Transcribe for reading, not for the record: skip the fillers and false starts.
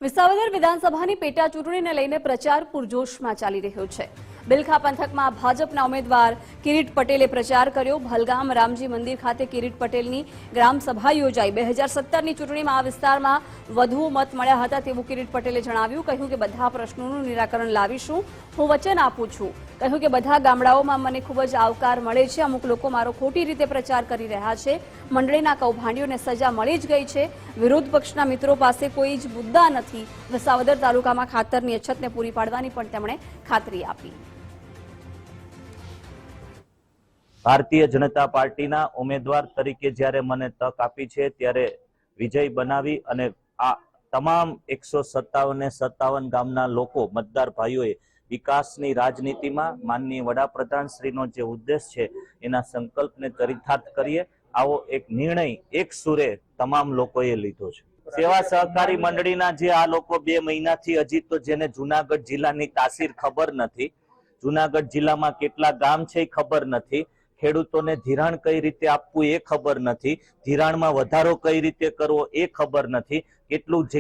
વિસાવદર વિધાનસભાની પેટા ચૂંટણીને લઈને પ્રચાર પૂરજોશમાં ચાલી રહ્યો છે। બિલખા પંથકમાં ભાજપના ઉમેદવાર કિરીટ પટેલે પ્રચાર કર્યો। ભલગામ રામજી મંદિર ખાતે કિરીટ પટેલની ગ્રામ સભા યોજાઈ। 2017ની ચૂંટણીમાં આ વિસ્તારમાં વધુ મત મળ્યા હતા તેવું કિરીટ પટેલે જણાવ્યું। કહ્યું કે બધા પ્રશ્નોનું નિરાકરણ લાવીશું, હું વચન આપું છું। કહ્યું કે બધા ગામડાઓમાં મને ખૂબ જ આવકાર મળે છે। અમુક લોકો મારો ખોટી રીતે પ્રચાર કરી રહ્યા છે। મંડળીના કૌભાંડીઓને સજા મળી જ ગઈ છે। વિરોધ પક્ષના મિત્રો પાસે કોઈ જ મુદ્દા નથી। વિસાવદર તાલુકામાં ખાતરની અછતને પૂરી પાડવાની પણ તેમણે ખાતરી આપી। ભારતીય જનતા પાર્ટીના ઉમેદવાર તરીકે જ્યારે મને તક આપી છે ત્યારે વિજય બનાવી અને આ તમામ 157 ગામના લોકો મતદાર ભાઈઓએ વિકાસની રાજનીતિમાં માનનીય વડાપ્રધાન શ્રીનો જે ઉદ્દેશ છે એના સંકલ્પને ચરિતાર્થ કરીએ આવો એક નિર્ણય એક સુરે તમામ લોકોએ લીધો છે। સેવા સહકારી મંડળીના જે આ લોકો 2 મહિનાથી હજી તો જેને જુનાગઢ જિલ્લાની તાસીર ખબર નથી, જુનાગઢ જિલ્લામાં કેટલા ગામ છે એ ખબર નથી, ખેડૂતોને ધિરાણ કઈ રીતે આપવું એ ખબર નથી, ધિરાણમાં વધારો કઈ રીતે કરવો એ ખબર નથી, કેટલું જે